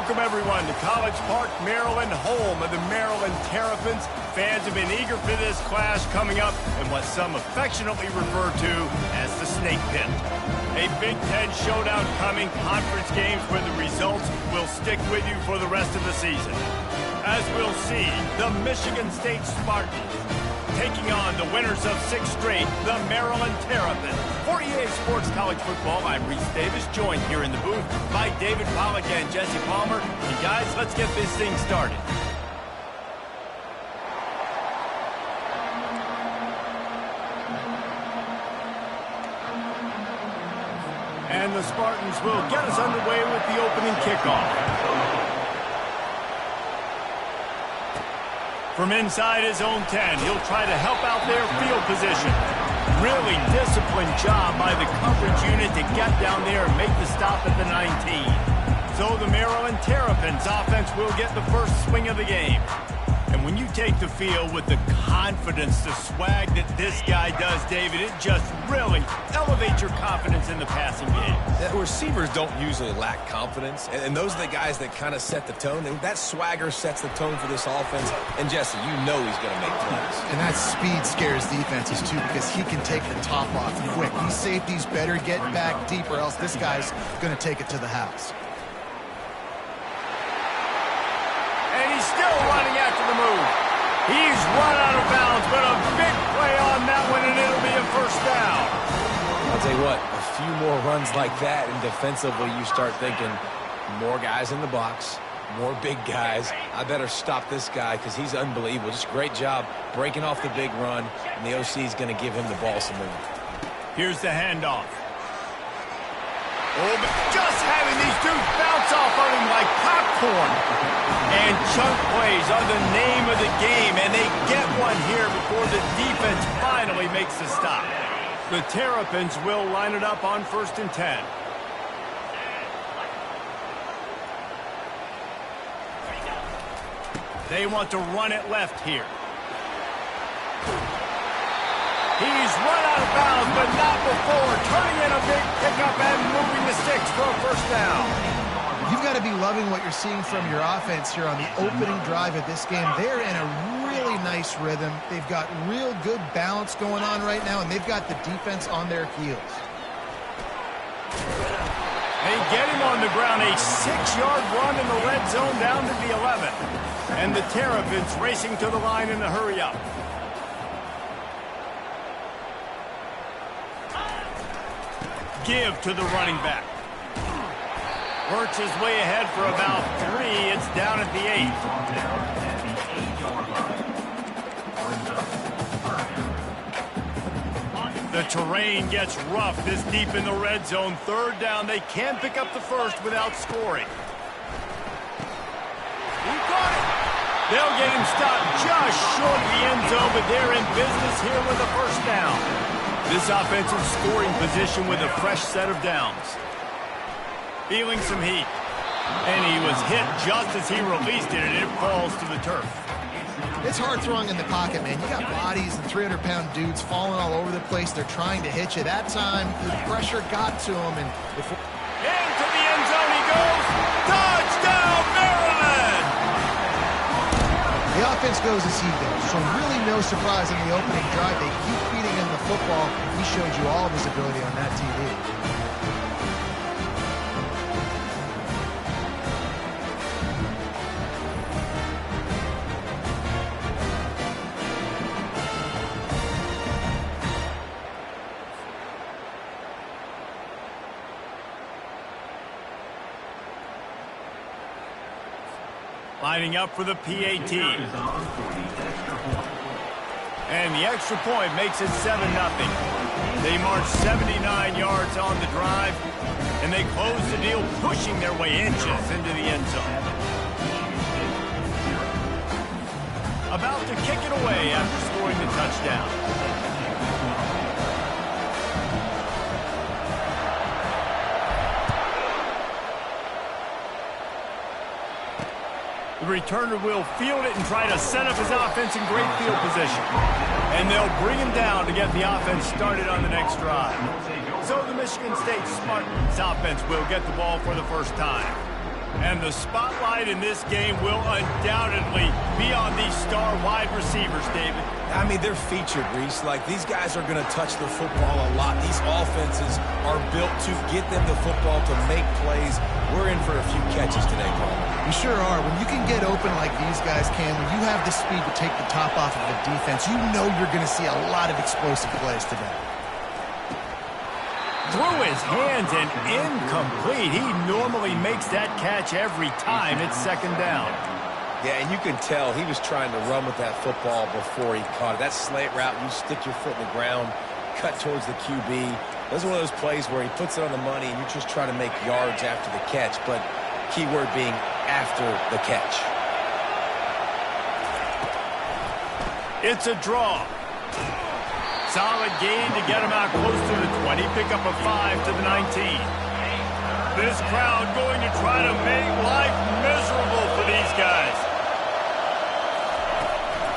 Welcome, everyone, to College Park, Maryland, home of the Maryland Terrapins. Fans have been eager for this clash coming up in what some affectionately refer to as the Snake Pit. A Big Ten showdown coming, conference games where the results will stick with you for the rest of the season. As we'll see, the Michigan State Spartans taking on the winners of 6 straight, the Maryland Terrapins. For EA Sports College Football, I'm Reese Davis, joined here in the booth by David Pollack and Jesse Palmer. And guys, let's get this thing started. And the Spartans will get us underway with the opening kickoff. From inside his own 10, he'll try to help out their field position. Really disciplined job by the coverage unit to get down there and make the stop at the 19. So the Maryland Terrapins offense will get the first swing of the game. And when you take the field with the confidence, the swag that this guy does, David, it just really elevates your confidence in the passing game. Receivers don't usually lack confidence, and those are the guys that kind of set the tone. And that swagger sets the tone for this offense. And Jesse, you know he's going to make plays. And that speed scares defenses too, because he can take the top off quick. These safeties better get back deep, or else this guy's going to take it to the house. And he's still running after the move. He's run out of bounds, but a big play on that one, and it'll be a first down. I'll tell you what, a few more runs like that, and defensively you start thinking more guys in the box, more big guys. I better stop this guy because he's unbelievable. Just great job breaking off the big run, and the OC is going to give him the ball some more. Here's the handoff. Oh, but just having these dudes bounce off on him like popcorn. And chunk plays are the name of the game, and they get one here before the defense finally makes the stop. The Terrapins will line it up on 1st and 10. They want to run it left here. He's run out of bounds, but not before. Turning in a big pickup and moving the sticks for a first down. You've got to be loving what you're seeing from your offense here on the opening drive of this game. They're in a really nice rhythm. They've got real good balance going on right now, and they've got the defense on their heels. They get him on the ground, a 6-yard run in the red zone down to the 11. And the Terrapins racing to the line in a hurry up. Give to the running back. Works his way ahead for about 3. It's down at the 8. The terrain gets rough this deep in the red zone. 3rd down. They can pick up the first without scoring. He got it. They'll get him stopped just short of the end zone, but they're in business here with a first down. This offensive scoring position with a fresh set of downs. Feeling some heat. And he was hit just as he released it, and it falls to the turf. It's hard throwing in the pocket, man. You got bodies and 300-pound dudes falling all over the place. They're trying to hit you. That time, the pressure got to him. And into the end zone he goes. Touchdown, Maryland! The offense goes as he goes. So really no surprise in the opening drive. They keep feeding him the football. He showed you all of his ability on that TV. Lining up for the PAT. And the extra point makes it 7-0. They march 79 yards on the drive, and they close the deal, pushing their way inches into the end zone. About to kick it away after scoring the touchdown. The returner will field it and try to set up his offense in great field position. And they'll bring him down to get the offense started on the next drive. So the Michigan State Spartans offense will get the ball for the first time. And the spotlight in this game will undoubtedly be on these star wide receivers, David. I mean, they're featured, Reese. Like, these guys are going to touch the football a lot. These offenses are built to get them the football, to make plays. We're in for a few catches today, Paul. We sure are. When you can get open like these guys can, when you have the speed to take the top off of a defense, you know you're going to see a lot of explosive plays today. Through his hands and incomplete. He normally makes that catch every time. It's second down. Yeah, and you can tell he was trying to run with that football before he caught it. That slant route, you stick your foot in the ground, cut towards the QB. This is one of those plays where he puts it on the money and you just try to make yards after the catch, but key word being after the catch. It's a draw. Solid gain to get him out close to the 20. Pick up a 5 to the 19. This crowd going to try to make life miserable for these guys.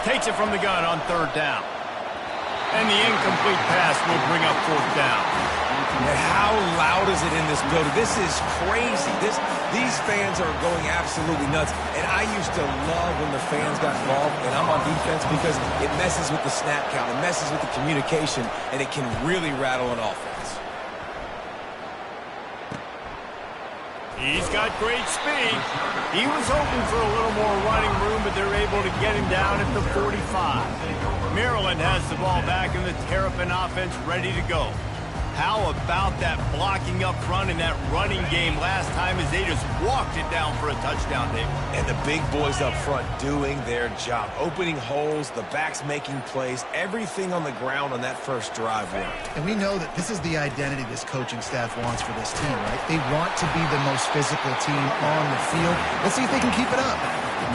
Takes it from the gun on third down. And the incomplete pass will bring up fourth down. And how loud is it in this building? This is crazy. These fans are going absolutely nuts. And I used to love when the fans got involved, and I'm on defense, because it messes with the snap count, it messes with the communication, and it can really rattle an offense. He's got great speed. He was hoping for a little more running room, but they're able to get him down at the 45. Maryland has the ball back, and the Terrapin offense ready to go. How about that blocking up front in that running game last time, as they just walked it down for a touchdown, David? And the big boys up front doing their job, opening holes, the backs making plays, everything on the ground on that first drive worked. And we know that this is the identity this coaching staff wants for this team, right? They want to be the most physical team on the field. Let's see if they can keep it up.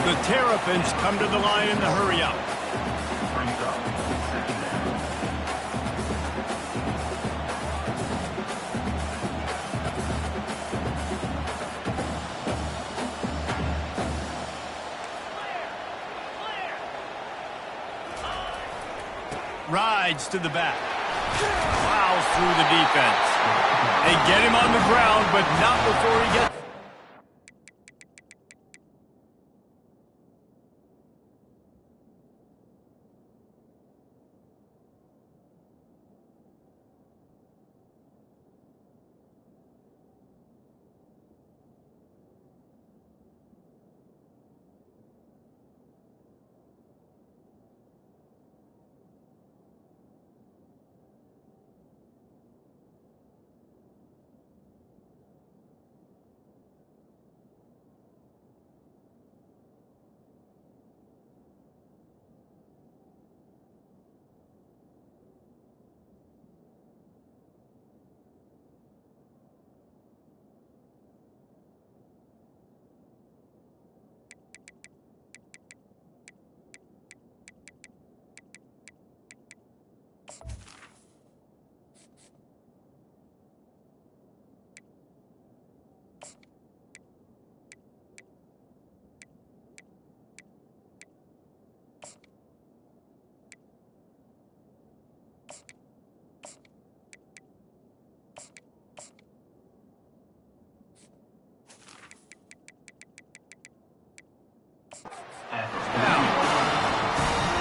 The Terrapins come to the line in the hurry-up. Rides to the back. Plows through the defense. They get him on the ground, but not before he gets...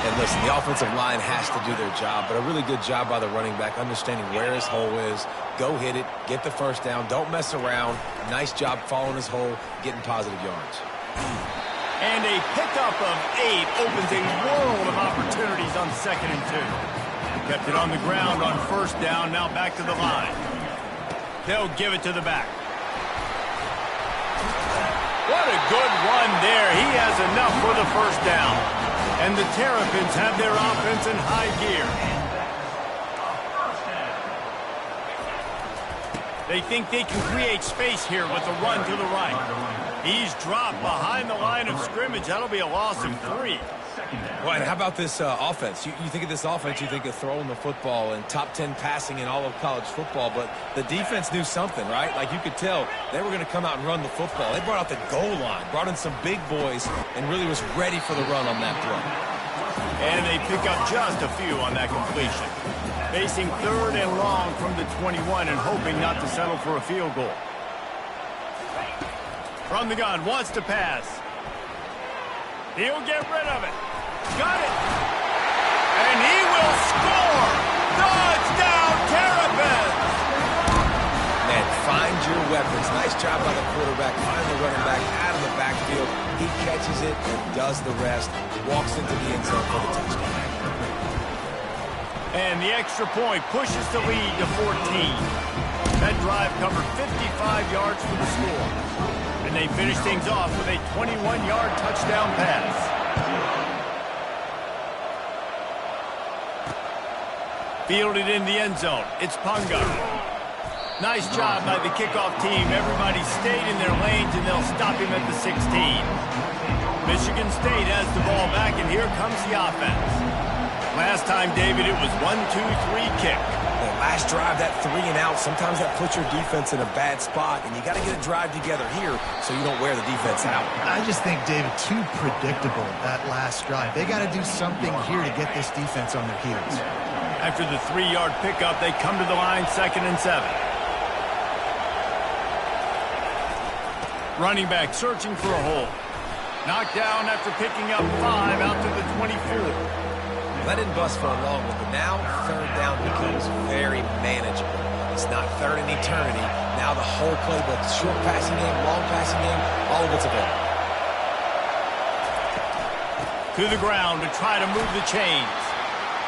And listen, the offensive line has to do their job, but a really good job by the running back, understanding where his hole is. Go hit it, get the first down, don't mess around. Nice job following his hole, getting positive yards. And a pickup of 8 opens a world of opportunities on 2nd and 2. Kept it on the ground on first down, now back to the line. They'll give it to the back. What a good run there. He has enough for the first down. And the Terrapins have their offense in high gear. They think they can create space here with a run to the right. He's dropped behind the line of scrimmage. That'll be a loss of 3. Well, and how about this offense? You think of this offense, you think of throwing the football and top 10 passing in all of college football, but the defense knew something, right? Like, you could tell they were going to come out and run the football. They brought out the goal line, brought in some big boys, and really was ready for the run on that play. And they pick up just a few on that completion. Facing 3rd and long from the 21 and hoping not to settle for a field goal. From the gun, wants to pass. He'll get rid of it. Got it. And he will score. Touchdown, Terrapins. Man, find your weapons. Nice job by the quarterback. Find the running back out of the backfield. He catches it and does the rest. Walks into the end zone for the touchdown. And the extra point pushes the lead to 14. That drive covered 55 yards for the score. And they finish things off with a 21-yard touchdown pass. Fielded in the end zone. It's Punga. Nice job by the kickoff team. Everybody stayed in their lanes, and they'll stop him at the 16. Michigan State has the ball back, and here comes the offense. Last time, David, it was 1-2-3 kick. The last drive, that 3 and out, sometimes that puts your defense in a bad spot, and you got to get a drive together here so you don't wear the defense out. I just think, David, too predictable, that last drive. They got to do something here to get this defense on their heels. After the 3-yard pickup, they come to the line, 2nd and 7. Running back searching for a hole. Knocked down after picking up 5 out to the 24. That didn't bust for a long one, but now 3rd down becomes very manageable. It's not 3rd in eternity. Now the whole playbook, short passing game, long passing game, all of it's available. To the ground to try to move the chains.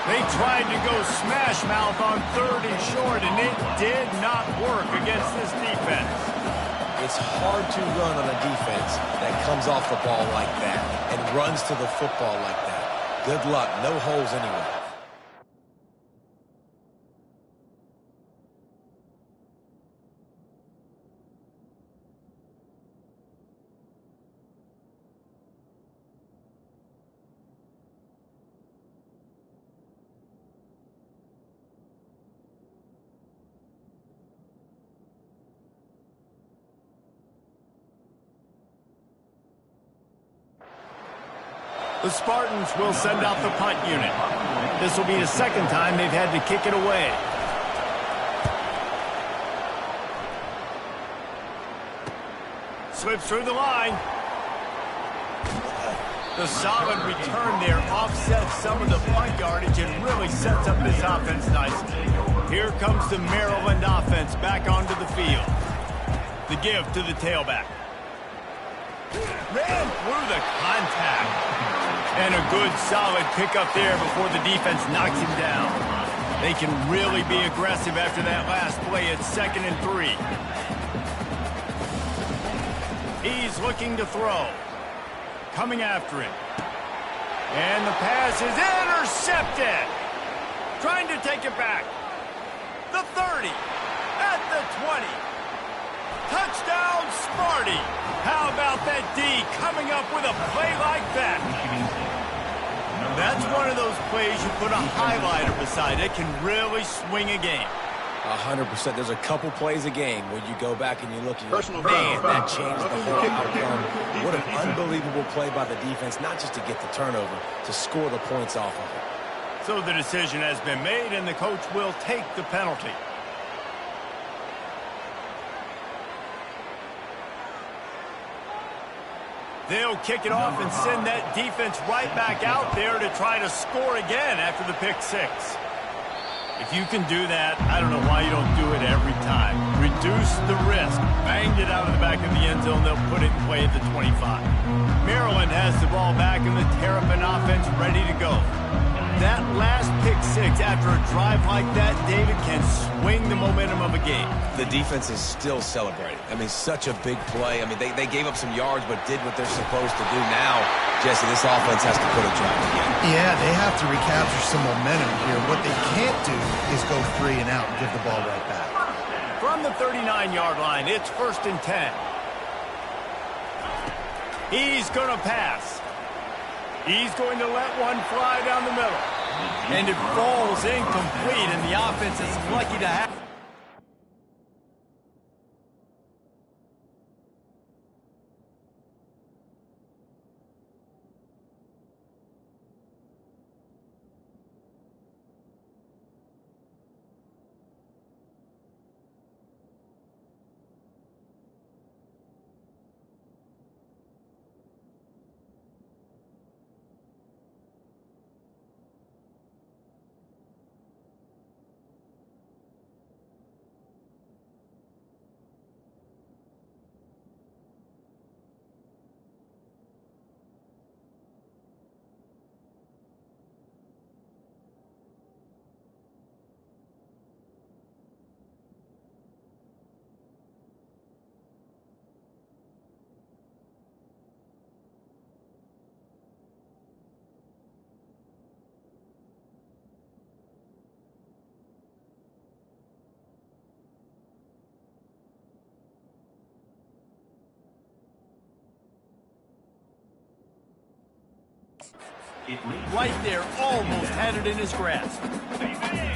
They tried to go smash mouth on 3rd and short, and it did not work against this defense. It's hard to run on a defense that comes off the ball like that and runs to the football like that. Good luck. No holes anywhere. The Spartans will send out the punt unit. This will be the 2nd time they've had to kick it away. Slips through the line. The solid return there offsets some of the punt yardage and really sets up this offense nicely. Here comes the Maryland offense back onto the field. The give to the tailback. Ran through the contact. And a good, solid pickup there before the defense knocks him down. They can really be aggressive after that last play at 2nd and 3. He's looking to throw. Coming after him. And the pass is intercepted. Trying to take it back. The 30. At the 20. Touchdown, Sparty. How about that D coming up with a play like that? That's one of those plays you put a highlighter beside. It can really swing a game. 100%. There's a couple plays a game when you go back and you look at your man, that changed the whole outcome. What an unbelievable play by the defense, not just to get the turnover, to score the points off of it. So the decision has been made, and the coach will take the penalty. They'll kick it off and send that defense right back out there to try to score again after the pick 6. If you can do that, I don't know why you don't do it every time. Reduce the risk. Banged it out of the back of the end zone. They'll put it in play at the 25. Maryland has the ball back, and the Terrapin offense ready to go. That last pick 6 after a drive like that, David, can swing the momentum of a game. The defense is still celebrating. I mean, such a big play. I mean, they gave up some yards but did what they're supposed to do. Now, Jesse, this offense has to put a drive together. Yeah, they have to recapture some momentum here. What they can't do is go 3 and out and give the ball right back. From the 39-yard line, it's 1st and 10. He's going to pass. He's going to let one fly down the middle. And it falls incomplete, and the offense is lucky to have. Right there, almost had it in his grasp.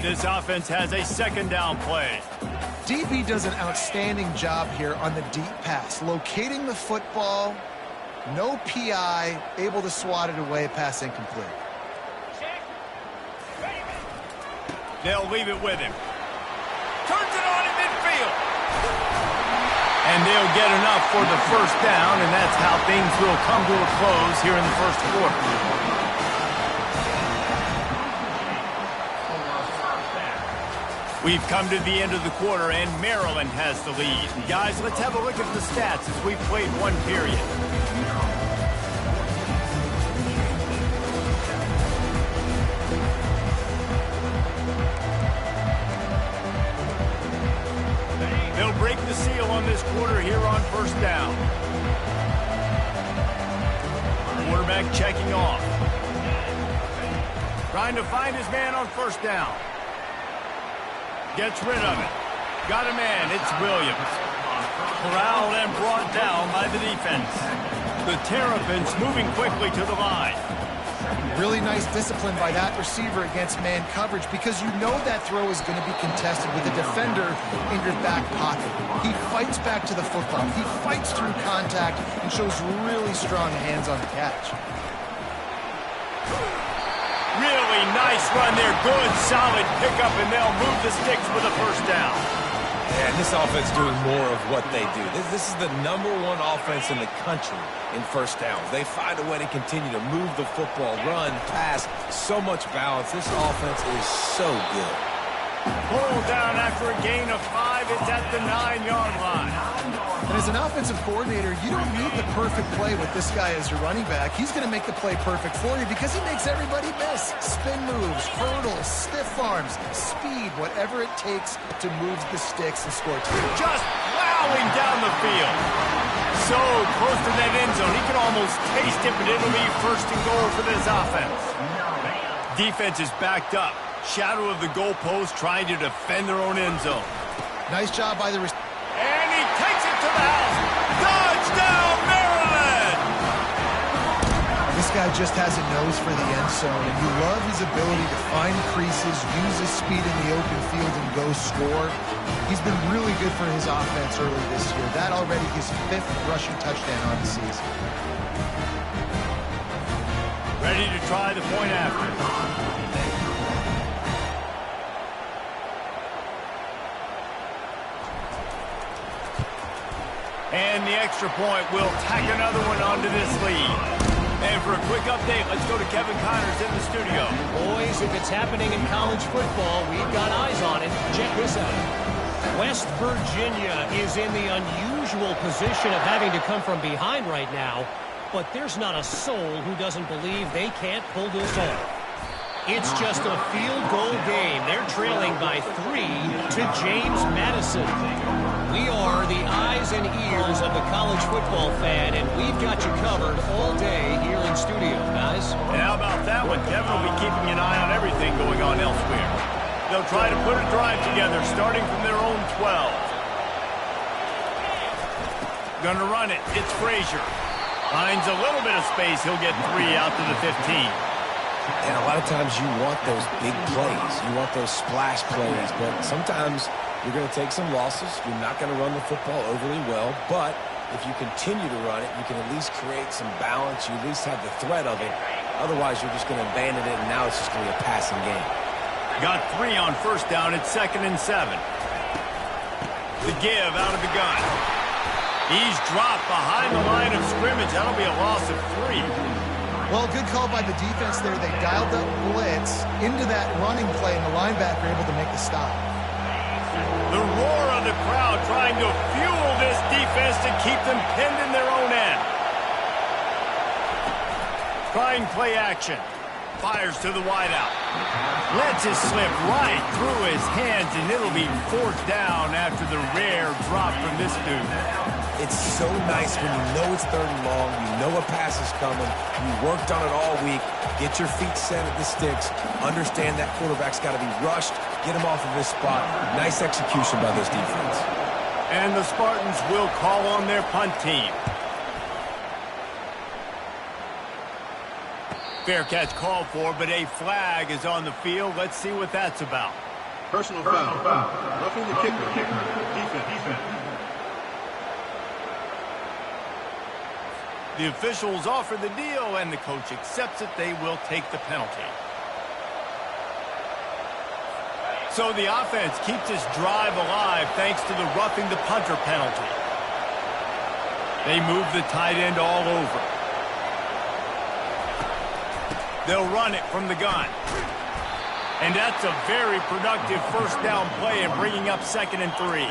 This offense has a second down play. DB does an outstanding job here on the deep pass, locating the football, no PI, able to swat it away, pass incomplete. They'll leave it with him. Turns it on in midfield. And they'll get enough for the first down, and that's how things will come to a close here in the first quarter. We've come to the end of the quarter, and Maryland has the lead. Guys, let's have a look at the stats as we've played one period. They'll break the seal on this quarter here on first down. Quarterback checking off. Trying to find his man on first down. Gets rid of it. Got a man. It's Williams. Corralled and brought down by the defense. The Terrapins moving quickly to the line. Really nice discipline by that receiver against man coverage, because you know that throw is going to be contested with a defender in your back pocket. He fights back to the football. He fights through contact and shows really strong hands on the catch. Really nice run there. Good, solid pickup, and they'll move the sticks with a first down. Yeah, and this offense doing more of what they do. This is the #1 offense in the country in first downs. They find a way to continue to move the football, run, pass, so much balance. This offense is so good. Pulled down after a gain of 5. It's at the 9-yard line. And as an offensive coordinator, you don't need the perfect play with this guy as your running back. He's going to make the play perfect for you because he makes everybody miss. Spin moves, hurdles, stiff arms, speed, whatever it takes to move the sticks and score touchdowns. Just plowing down the field. So close to that end zone. He can almost taste it, but it'll be first and goal for this offense. Defense is backed up. Shadow of the goalpost, trying to defend their own end zone. Nice job by the receiver. And he takes it to the house. Touchdown, Maryland! This guy just has a nose for the end zone, and you love his ability to find creases, use his speed in the open field, and go score. He's been really good for his offense early this year. That already his 5th rushing touchdown on the season. Ready to try the point after. And the extra point will tack another one onto this lead. And for a quick update, let's go to Kevin Connors in the studio. Boys, if it's happening in college football, we've got eyes on it. Check this out. West Virginia is in the unusual position of having to come from behind right now, but there's not a soul who doesn't believe they can't pull this off. It's just a field goal game. They're trailing by 3 to James Madison. We are the eyes and ears of the college football fan, and we've got you covered all day here in studio, guys. And how about that one? Kevin will be keeping an eye on everything going on elsewhere. They'll try to put a drive together, starting from their own 12. Gonna run it. It's Frazier. Finds a little bit of space. He'll get 3 out to the 15. And a lot of times you want those big plays. You want those splash plays. But sometimes you're going to take some losses. You're not going to run the football overly well. But if you continue to run it, you can at least create some balance. You at least have the threat of it. Otherwise, you're just going to abandon it, and now it's just going to be a passing game. Got 3 on first down. It's 2nd and 7. The give out of the gun. He's dropped behind the line of scrimmage. That'll be a loss of 3. Well, good call by the defense there. They dialed up blitz into that running play, and the linebacker able to make the stop. The roar of the crowd trying to fuel this defense to keep them pinned in their own end. Trying play action. Fires to the wideout. Lets it slip right through his hands, and it'll be 4th down after the rare drop from this dude. It's so nice when you know it's 3rd and long, you know a pass is coming, you worked on it all week, get your feet set at the sticks, understand that quarterback's got to be rushed, get him off of this spot. Nice execution by this defense. And the Spartans will call on their punt team. Fair catch called for, but a flag is on the field. Let's see what that's about. Personal foul. Roughing the kicker. Defense. The officials offer the deal, and the coach accepts it. They will take the penalty. So the offense keeps this drive alive thanks to the roughing the punter penalty. They move the tight end all over. They'll run it from the gun. And that's a very productive first down play and bringing up 2nd and 3.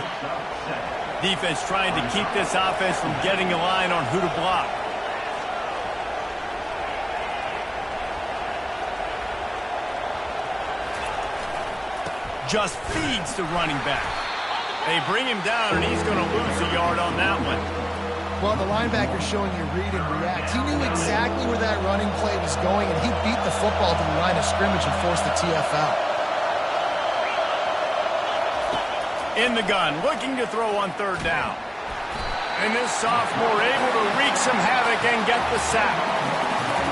Defense trying to keep this offense from getting a line on who to block. Just feeds the running back. They bring him down, and he's going to lose a yard on that one. Well, the linebacker's showing you read and react. He knew exactly where that running play was going, and he beat the football to the line of scrimmage and forced the TFL. In the gun, looking to throw on 3rd down. And this sophomore able to wreak some havoc and get the sack.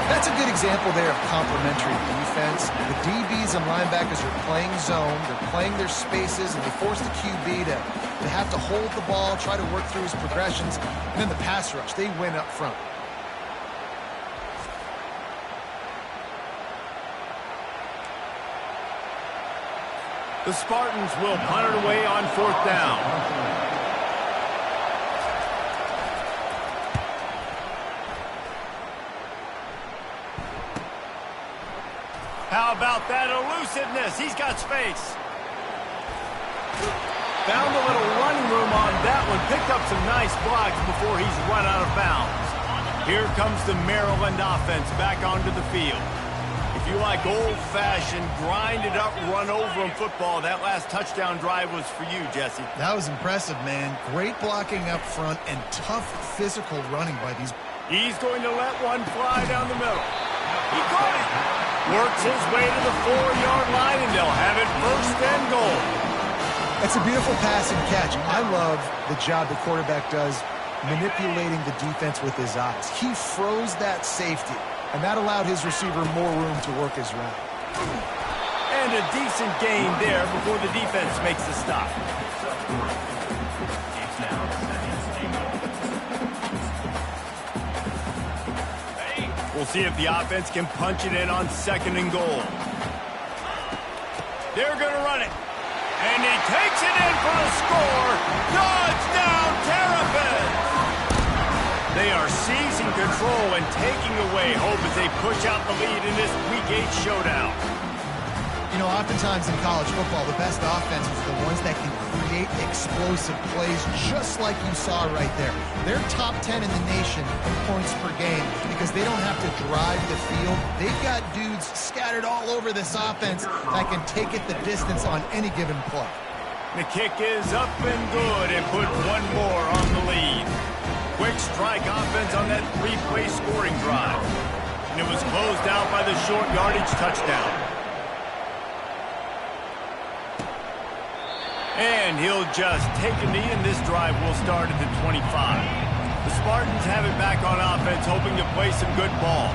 That's a good example there of complementary defense. The DBs and linebackers are playing zone, they're playing their spaces, and they force the QB to have to hold the ball, try to work through his progressions, and then the pass rush, they win up front. The Spartans will punt it away on 4th down. How about that elusiveness? He's got space. Found a little running room on that one. Picked up some nice blocks before he's run out of bounds. Here comes the Maryland offense back onto the field. If you like old-fashioned, grind-it-up, run-over-'em football, that last touchdown drive was for you, Jesse. That was impressive, man. Great blocking up front and tough physical running by these. He's going to let one fly down the middle. He caught it. Works his way to the 4-yard line, and they'll have it 1st and goal. It's a beautiful pass and catch. I love the job the quarterback does manipulating the defense with his eyes. He froze that safety, and that allowed his receiver more room to work his route. And a decent gain there before the defense makes the stop. We'll see if the offense can punch it in on 2nd and goal. They're going to run it. And he takes it in for a score. Touchdown, Terrapins! They are seizing control and taking away hope as they push out the lead in this Week 8 showdown. You know, oftentimes in college football, the best offenses are the ones that can create explosive plays just like you saw right there. They're top 10 in the nation in points per game because they don't have to drive the field. They've got dudes scattered all over this offense that can take it the distance on any given play. The kick is up and good and put one more on the lead. Quick strike offense on that 3-play scoring drive. And it was closed out by the short yardage touchdown. And he'll just take a knee, and this drive will start at the 25. The Spartans have it back on offense, hoping to play some good ball.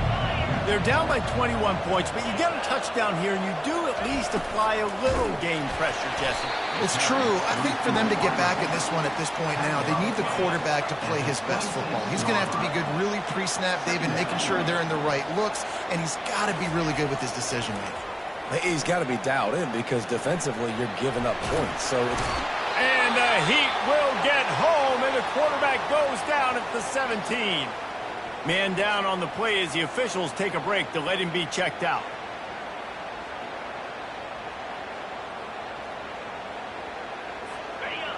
They're down by 21 points, but you get a touchdown here, and you do at least apply a little game pressure, Jesse. It's true. I think for them to get back in this one at this point now, they need the quarterback to play his best football. He's going to have to be good really pre-snap, David, making sure they're in the right looks, and he's got to be really good with his decision-making. He's got to be dialed in because defensively you're giving up points. So, and the Heat will get home, and the quarterback goes down at the 17. Man down on the play as the officials take a break to let him be checked out.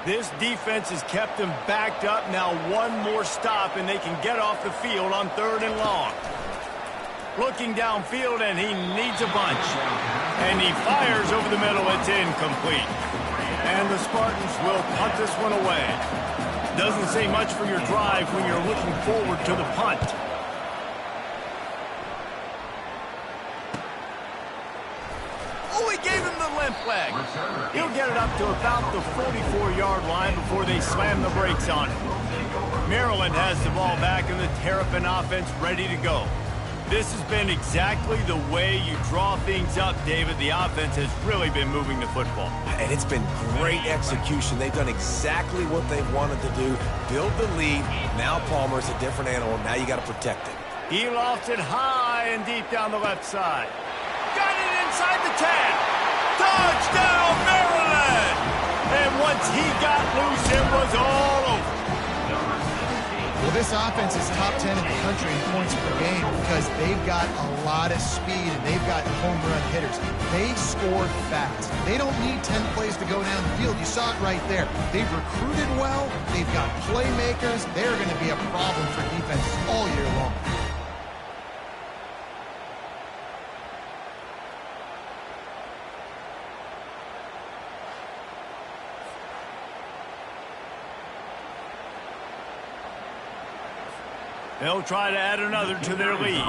This defense has kept them backed up. Now one more stop, and they can get off the field on 3rd and long. Looking downfield, and he needs a bunch. And he fires over the middle. It's incomplete. And the Spartans will punt this one away. Doesn't say much for your drive when you're looking forward to the punt. Oh, he gave him the limp leg. He'll get it up to about the 44-yard line before they slam the brakes on it. Maryland has the ball back, and the Terrapin offense ready to go. This has been exactly the way you draw things up, David. The offense has really been moving the football. And it's been great execution. They've done exactly what they wanted to do. Build the lead. Now Palmer's a different animal. Now you got to protect it. He lofts it high and deep down the left side. Got it inside the 10. Touchdown, Maryland! And once he got loose, it was all over. Well, this offense is top 10 in the country in points per game because they've got a lot of speed and they've got home run hitters. They score fast. They don't need 10 plays to go down the field. You saw it right there. They've recruited well. They've got playmakers. They're going to be a problem for defenses all year long. They'll try to add another to their lead.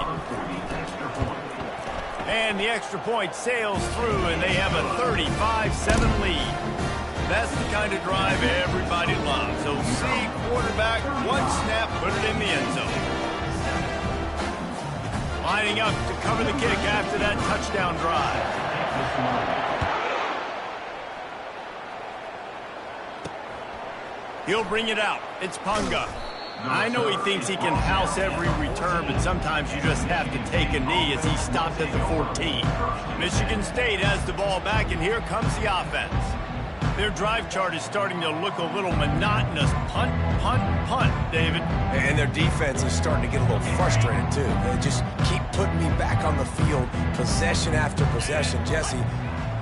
And the extra point sails through, and they have a 35-7 lead. That's the kind of drive everybody loves. So see quarterback, one snap, put it in the end zone. Lining up to cover the kick after that touchdown drive. He'll bring it out. It's Punga. I know he thinks he can house every return, but sometimes you just have to take a knee as he stopped at the 14. Michigan State has the ball back, and here comes the offense. Their drive chart is starting to look a little monotonous. Punt, punt, punt, David. And their defense is starting to get a little frustrated, too. They just keep putting me back on the field, possession after possession. Jesse,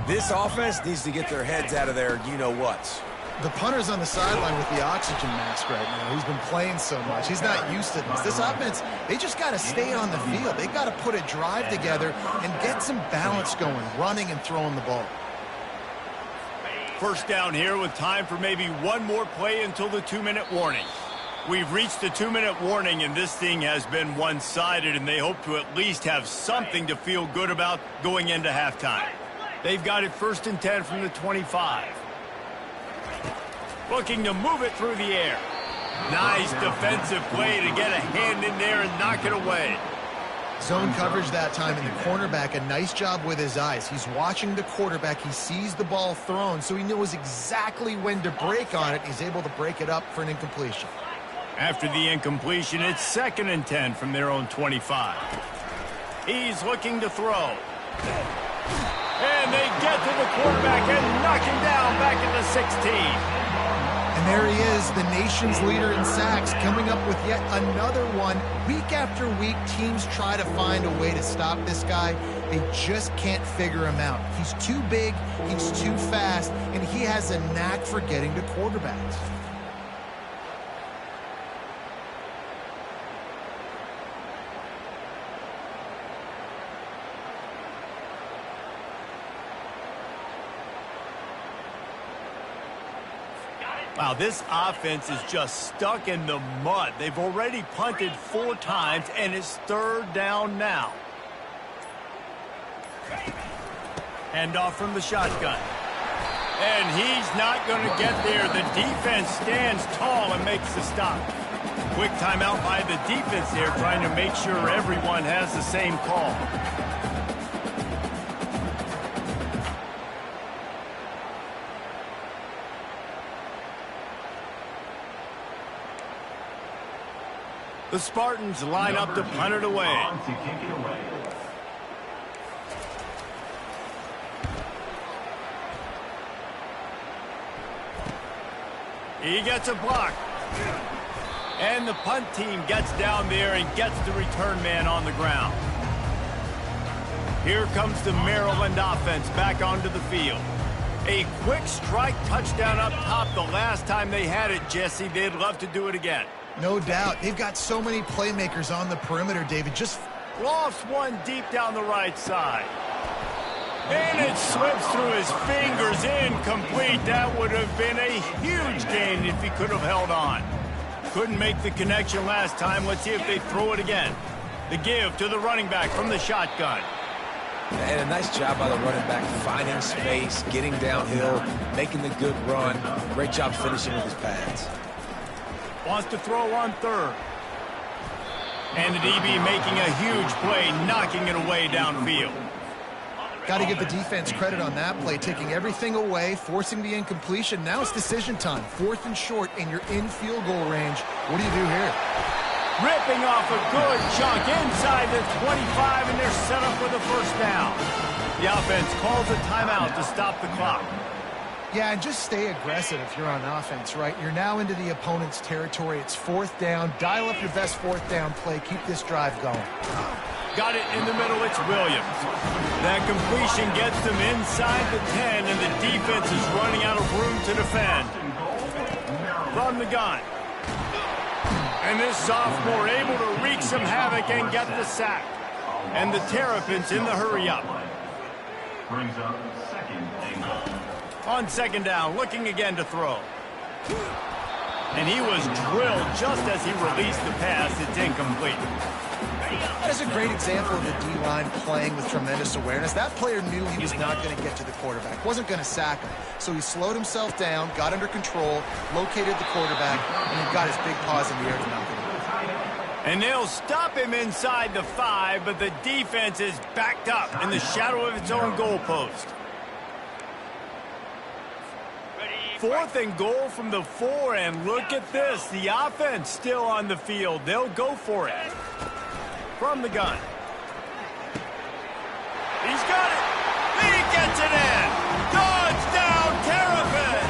this offense needs to get their heads out of their you-know-whats. The punter's on the sideline with the oxygen mask right now. He's been playing so much. He's not used to this. This offense, they just got to stay on the field. They got to put a drive together and get some balance going, running and throwing the ball. First down here with time for maybe one more play until the 2-minute warning. We've reached the 2-minute warning, and this thing has been one-sided, and they hope to at least have something to feel good about going into halftime. They've got it 1st and 10 from the 25. Looking to move it through the air. Nice defensive play to get a hand in there and knock it away. Zone coverage that time, and the cornerback, a nice job with his eyes. He's watching the quarterback. He sees the ball thrown, so he knows exactly when to break on it. He's able to break it up for an incompletion. After the incompletion, it's 2nd and 10 from their own 25. He's looking to throw. And they get to the quarterback and knock him down back at the 16. And there he is, the nation's leader in sacks, coming up with yet another one. Week after week, teams try to find a way to stop this guy. They just can't figure him out. He's too big, he's too fast, and he has a knack for getting to quarterbacks. Wow, this offense is just stuck in the mud. They've already punted 4 times, and it's 3rd down now. Handoff from the shotgun. And he's not going to get there. The defense stands tall and makes the stop. Quick timeout by the defense there, trying to make sure everyone has the same call. The Spartans line up to punt it away. He gets a block. And the punt team gets down there and gets the return man on the ground. Here comes the Maryland offense back onto the field. A quick strike touchdown up top the last time they had it, Jesse. They'd love to do it again. No doubt. They've got so many playmakers on the perimeter, David. Just lofts one deep down the right side. And it slips through his fingers, incomplete. That would have been a huge gain if he could have held on. Couldn't make the connection last time. Let's see if they throw it again. The give to the running back from the shotgun. And a nice job by the running back, finding space, getting downhill, making the good run. Great job finishing with his pads. Wants to throw on 3rd. And the DB making a huge play, knocking it away downfield. Got to give the defense credit on that play, taking everything away, forcing the incompletion. Now it's decision time. 4th and short, and you're in field goal range. What do you do here? Ripping off a good chunk inside the 25, and they're set up for the first down. The offense calls a timeout to stop the clock. Yeah, and just stay aggressive if you're on offense, right? You're now into the opponent's territory. It's 4th down. Dial up your best 4th down play. Keep this drive going. Got it in the middle. It's Williams. That completion gets them inside the 10, and the defense is running out of room to defend. From the gun. And this sophomore able to wreak some havoc and get the sack. And the Terrapins in the hurry-up. Brings up 2nd and goal. On 2nd down, looking again to throw. And he was drilled just as he released the pass. It's incomplete. That is a great example of the D-line playing with tremendous awareness. That player knew he was not going to get to the quarterback, wasn't going to sack him. So he slowed himself down, got under control, located the quarterback, and he got his big paws in the air to knock him out. And they'll stop him inside the 5, but the defense is backed up in the shadow of its own goalpost. 4th and goal from the 4, and look at this. The offense still on the field. They'll go for it. From the gun. He's got it. He gets it in. Touchdown, Terrapins.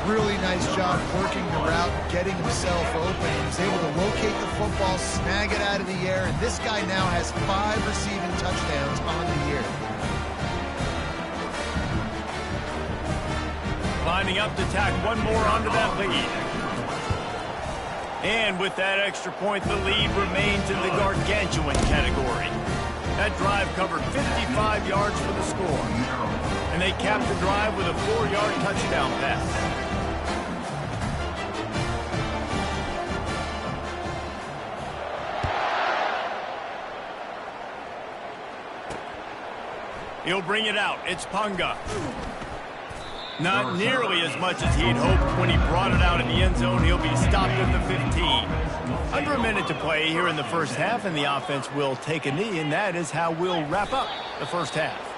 Really nice job working the route, getting himself open. He was able to locate the football, snag it out of the air, and this guy now has 5 receiving touchdowns on the year. Lining up to tack one more onto that lead. And with that extra point, the lead remains in the gargantuan category. That drive covered 55 yards for the score. And they capped the drive with a 4-yard touchdown pass. He'll bring it out. It's Punga. Not nearly as much as he'd hoped when he brought it out in the end zone. He'll be stopped at the 15. Under a minute to play here in the first half, and the offense will take a knee, and that is how we'll wrap up the first half.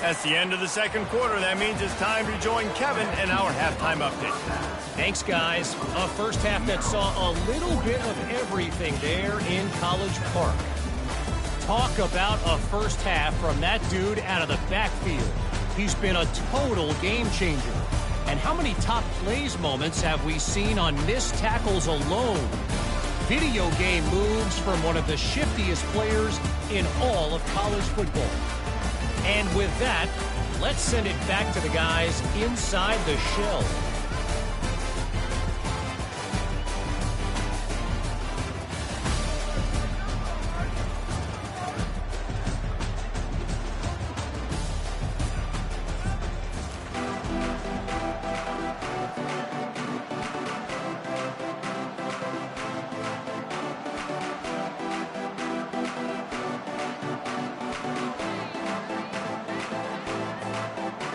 That's the end of the second quarter. That means it's time to join Kevin in our halftime update. Thanks, guys. A first half that saw a little bit of everything there in College Park. Talk about a first half from that dude out of the backfield. He's been a total game changer. And how many top plays moments have we seen on missed tackles alone? Video game moves from one of the shiftiest players in all of college football. And with that, let's send it back to the guys inside the shell.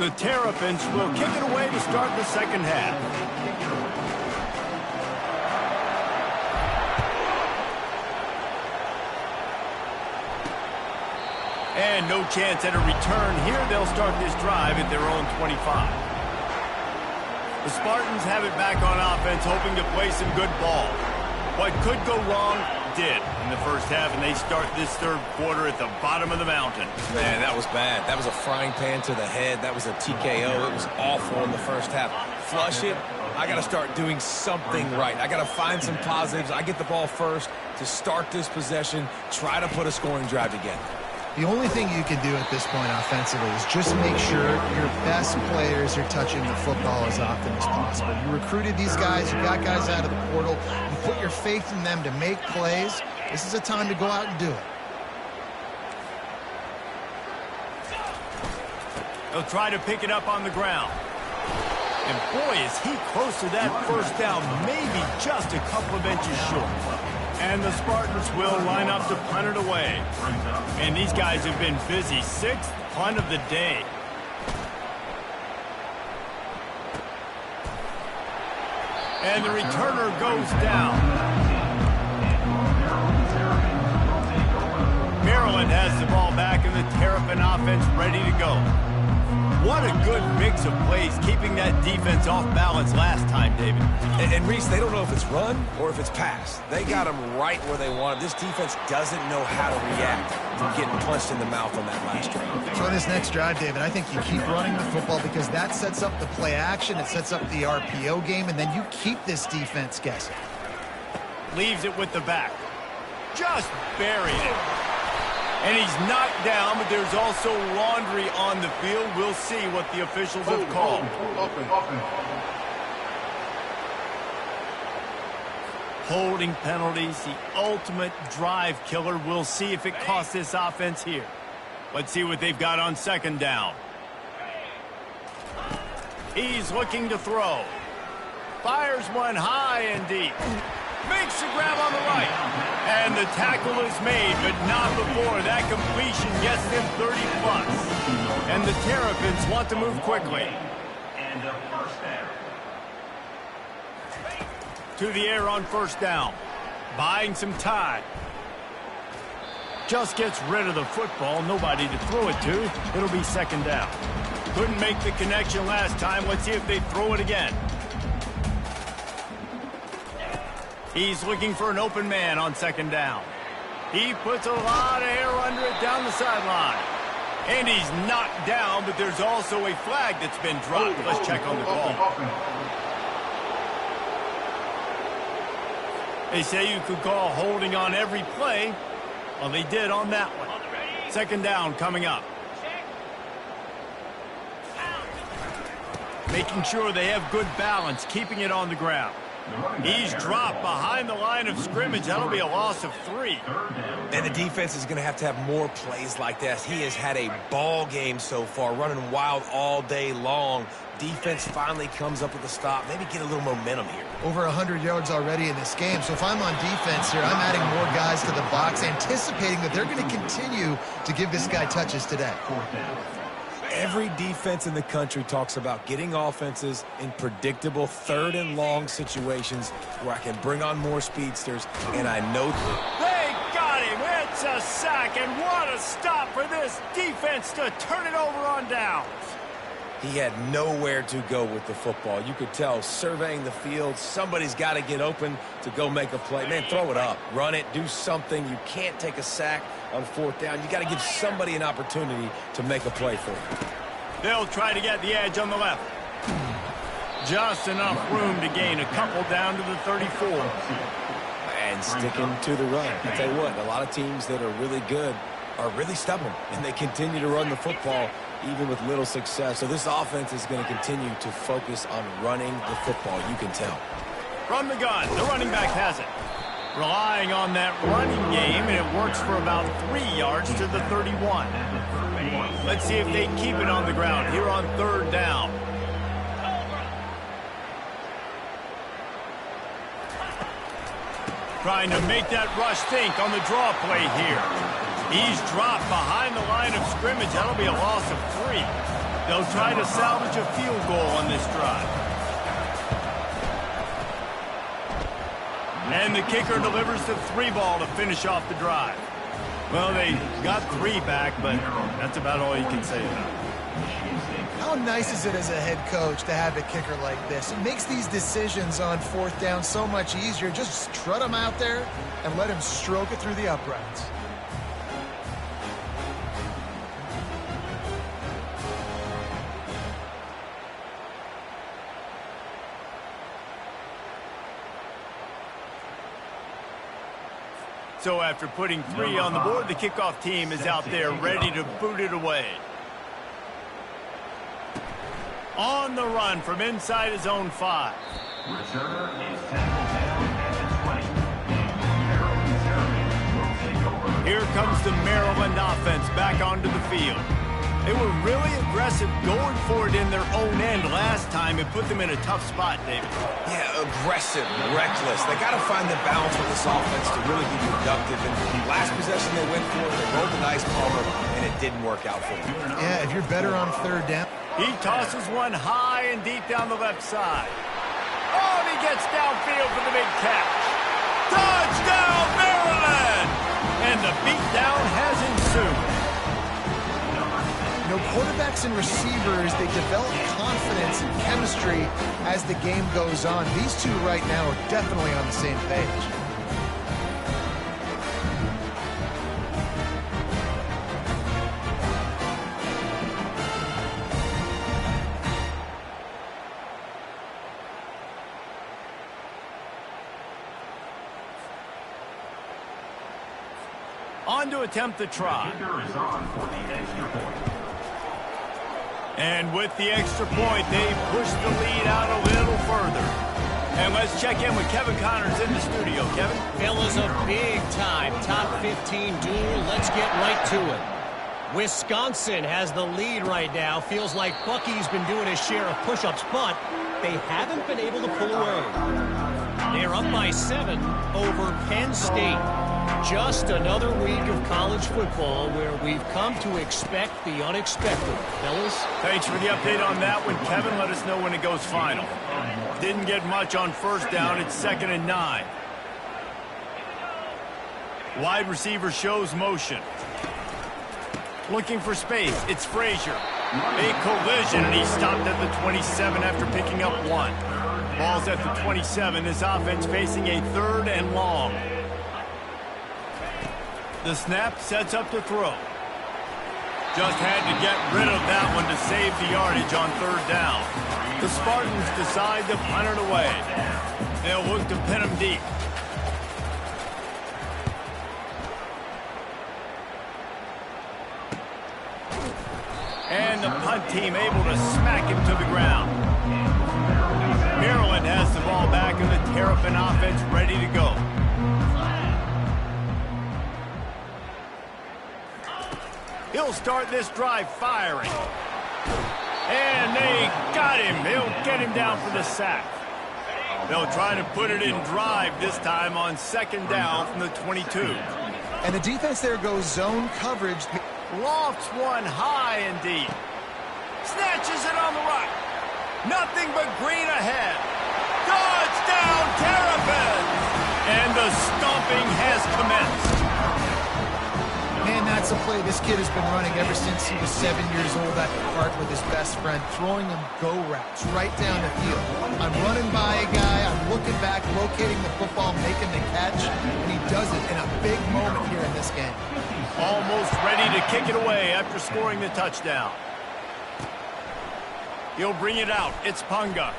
The Terrapins will kick it away to start the second half. And no chance at a return here. They'll start this drive at their own 25. The Spartans have it back on offense, hoping to play some good ball. What could go wrong did in the first half, and they start this third quarter at the bottom of the mountain. Man, that was bad. That was a frying pan to the head. That was a TKO. It was awful in the first half. Flush it. I got to start doing something right. I got to find some positives. I get the ball first to start this possession, try to put a scoring drive together. The only thing you can do at this point offensively is just make sure your best players are touching the football as often as possible. You recruited these guys, you got guys out of the portal, you put your faith in them to make plays. This is a time to go out and do it. They'll try to pick it up on the ground. And boy, is he close to that first down, maybe just a couple of inches short. And the Spartans will line up to punt it away. And these guys have been busy. 6th punt of the day. And the returner goes down. Maryland has the ball back and the Terrapin offense ready to go. What a good mix of plays, keeping that defense off balance last time, David. And Reese, they don't know if it's run or if it's pass. They got them right where they want it. This defense doesn't know how to react to getting punched in the mouth on that last drive. So in this next drive, David, I think you keep running the football because that sets up the play action, it sets up the RPO game, and then you keep this defense guessing. Leaves it with the back. Just buried it. And he's knocked down, but there's also laundry on the field. We'll see what the officials have called. Holding penalties, the ultimate drive killer. We'll see if it costs this offense here. Let's see what they've got on 2nd down. He's looking to throw. Fires one high and deep. Makes the grab on the right. And the tackle is made, but not before that completion gets them 30+. And the Terrapins want to move quickly. And a first down. To the air on 1st down. Buying some time. Just gets rid of the football. Nobody to throw it to. It'll be 2nd down. Couldn't make the connection last time. Let's see if they throw it again. He's looking for an open man on 2nd down. He puts a lot of air under it down the sideline. And he's knocked down, but there's also a flag that's been dropped. Let's check on the call. They say you could call holding on every play. Well, they did on that one. 2nd down coming up. Making sure they have good balance, keeping it on the ground. He's dropped behind the line of scrimmage. That'll be a loss of 3. And the defense is going to have more plays like this. He has had a ball game so far, running wild all day long. Defense finally comes up with a stop. Maybe get a little momentum here. Over 100 yards already in this game. So if I'm on defense here, I'm adding more guys to the box, anticipating that they're going to continue to give this guy touches today. Every defense in the country talks about getting offenses in predictable 3rd and long situations where I can bring on more speedsters, and I know they got him. It's a sack, and what a stop for this defense to turn it over on downs. he had nowhere to go with the football. You could tell surveying the field, somebody's got to get open to go make a play. Man, throw it up, run it, do something. You can't take a sack on 4th down. You got to give somebody an opportunity to make a play for you. They'll try to get the edge on the left. Just enough room to gain a couple down to the 34. And sticking to the run. I tell you what, a lot of teams that are really good are really stubborn, and they continue to run the football even with little success. So this offense is going to continue to focus on running the football, you can tell. From the gun, the running back has it. Relying on that running game, and it works for about 3 yards to the 31. Let's see if they keep it on the ground here on 3rd down. Trying to make that rush think on the draw play here. He's dropped behind the line of scrimmage. That'll be a loss of 3. They'll try to salvage a field goal on this drive. And the kicker delivers the 3 ball to finish off the drive. Well, they got 3 back, but that's about all you can say about it. How nice is it as a head coach to have a kicker like this? It makes these decisions on 4th down so much easier. Just strut him out there and let him stroke it through the uprights. So after putting 3 on the board, the kickoff team is out there ready to boot it away. On the run from inside his own 5. Returner is tackled down at the 20. Here comes the Maryland offense back onto the field. They were really aggressive going for it in their own end last time and put them in a tough spot, David. Yeah, aggressive, reckless. They got to find the balance with this offense to really be productive. And last possession they went for, they rolled the dice, Palmer, and it didn't work out for them. Yeah, if you're better on third down. He tosses one high and deep down the left side. Oh, and he gets downfield for the big catch. Touchdown, Maryland! And the beatdown has ensued. You know, quarterbacks and receivers, they develop confidence and chemistry as the game goes on. These two right now are definitely on the same page. On to attempt the try. And with the extra point, they push the lead out a little further. And let's check in with Kevin Connors in the studio. Kevin? Fellas, a big-time top 15 duel. Let's get right to it. Wisconsin has the lead right now. Feels like Bucky's been doing his share of push-ups, but they haven't been able to pull away. They're up by 7 over Penn State. Just another week of college football where we've come to expect the unexpected. Fellas? Thanks for the update on that one, Kevin. Let us know when it goes final. Didn't get much on first down. It's 2nd and 9. Wide receiver shows motion. Looking for space. It's Frazier. A collision, and he stopped at the 27 after picking up 1. Ball's at the 27. This offense facing a 3rd and long. The snap sets up to throw. Just had to get rid of that one to save the yardage on 3rd down. The Spartans decide to punt it away. They'll look to pin him deep. And the punt team able to smack him to the ground. Maryland has the ball back and the Terrapin offense ready to go. He'll start this drive firing. And they got him. He'll get him down for the sack. They'll try to put it in drive this time on 2nd down from the 22. And the defense there goes zone coverage. Lofts one high and deep. Snatches it on the right. Nothing but green ahead. Touchdown, Terrapins! And the stomping has commenced. Man, that's a play this kid has been running ever since he was 7 years old at the park with his best friend, throwing him go routes right down the field. I'm running by a guy, I'm looking back, locating the football, making the catch, and he does it in a big moment here in this game. Almost ready to kick it away after scoring the touchdown. He'll bring it out. It's Punga.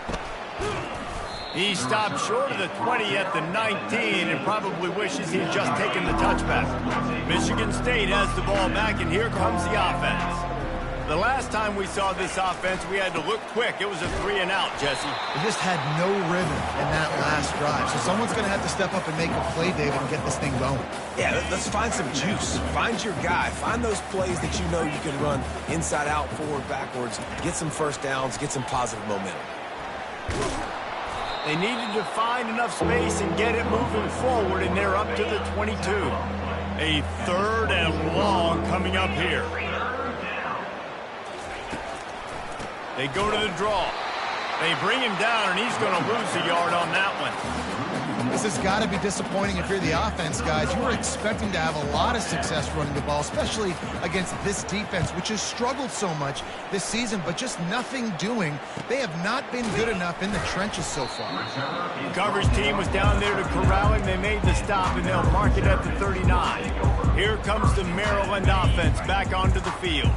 He stopped short of the 20 at the 19 and probably wishes he'd just taken the touchback. Michigan State has the ball back, and here comes the offense. The last time we saw this offense, we had to look quick. It was a 3-and-out, Jesse. They just had no rhythm in that last drive. So someone's going to have to step up and make a play, David, and get this thing going. Yeah, let's find some juice. Find your guy. Find those plays that you know you can run inside out, forward, backwards. Get some first downs. Get some positive momentum. They needed to find enough space and get it moving forward, and they're up to the 22. A 3rd and long coming up here. They go to the draw. They bring him down, and he's going to lose a yard on that one. This has got to be disappointing if you're the offense, guys. You were expecting to have a lot of success running the ball, especially against this defense, which has struggled so much this season, but just nothing doing. They have not been good enough in the trenches so far. The coverage team was down there to corral him. They made the stop, and they'll mark it at the 39. Here comes the Maryland offense back onto the field.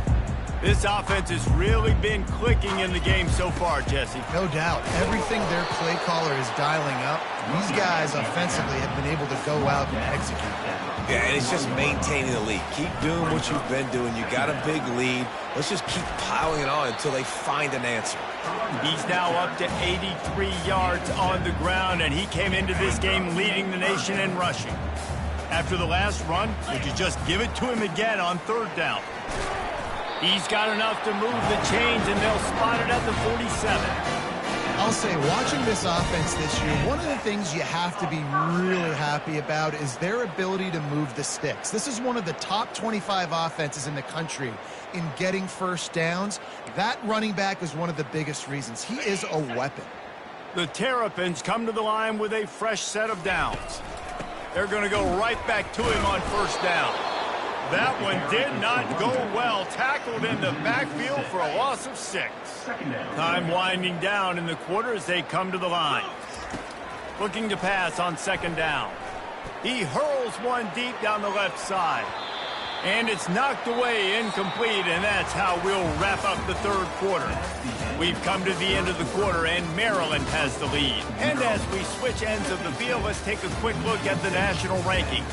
This offense has really been clicking in the game so far, Jesse. No doubt. Everything their play caller is dialing up, these guys offensively have been able to go out and execute. Yeah, and it's just maintaining the lead. Keep doing what you've been doing. You got a big lead. Let's just keep piling it on until they find an answer. He's now up to 83 yards on the ground, and he came into this game leading the nation in rushing. After the last run, would you just give it to him again on 3rd down? He's got enough to move the chains, and they'll spot it at the 47. I'll say, watching this offense this year, one of the things you have to be really happy about is their ability to move the sticks. This is one of the top 25 offenses in the country in getting first downs. That running back is one of the biggest reasons. He is a weapon. The Terrapins come to the line with a fresh set of downs. They're going to go right back to him on first down. That one did not go well. Tackled in the backfield for a loss of 6. Time winding down in the quarter as they come to the line. Looking to pass on second down. He hurls one deep down the left side. And it's knocked away, incomplete, and that's how we'll wrap up the third quarter. We've come to the end of the quarter, and Maryland has the lead. And as we switch ends of the field, let's take a quick look at the national rankings.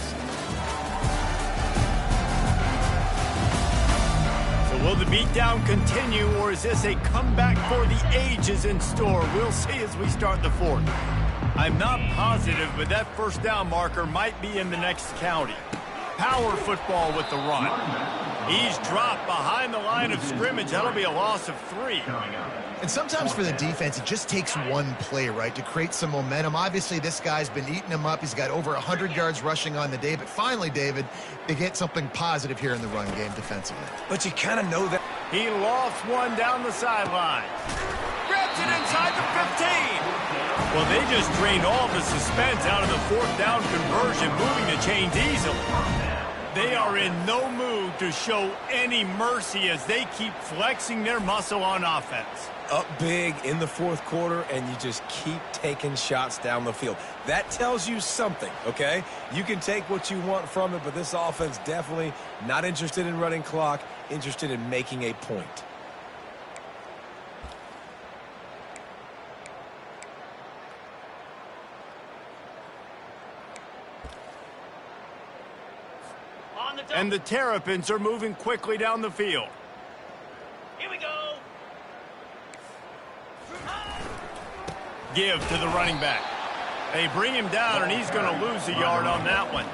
So will the beatdown continue, or is this a comeback for the ages in store? We'll see as we start the fourth. I'm not positive, but that first down marker might be in the next county. Power football with the run. He's dropped behind the line of scrimmage. That'll be a loss of 3. And sometimes for the defense, it just takes one play, right, to create some momentum. Obviously, this guy's been eating him up. He's got over 100 yards rushing on the day. But finally, David, they get something positive here in the run game defensively. But you kind of know that. He lofts one down the sideline. Grabs it inside the 15. Well, they just drained all the suspense out of the fourth down conversion, moving the chains easily. They are in no mood to show any mercy as they keep flexing their muscle on offense. Up big in the fourth quarter, and you just keep taking shots down the field. That tells you something, okay? You can take what you want from it, but this offense definitely not interested in running clock, interested in making a point. And the Terrapins are moving quickly down the field. Here we go. Give to the running back. They bring him down, and he's going to lose a yard on that one.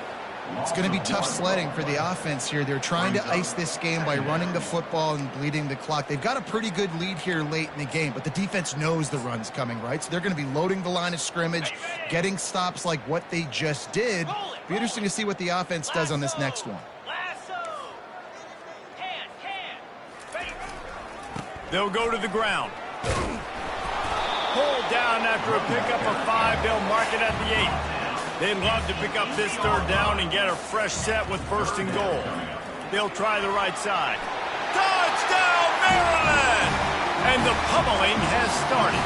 It's going to be tough sledding for the offense here. They're trying to ice this game by running the football and bleeding the clock. They've got a pretty good lead here late in the game, but the defense knows the run's coming, right? So they're going to be loading the line of scrimmage, getting stops like what they just did. Be interesting to see what the offense does on this next one. They'll go to the ground. Pulled down after a pickup of 5. They'll mark it at the 8. They'd love to pick up this third down and get a fresh set with first and goal. They'll try the right side. Touchdown, Maryland! And the pummeling has started.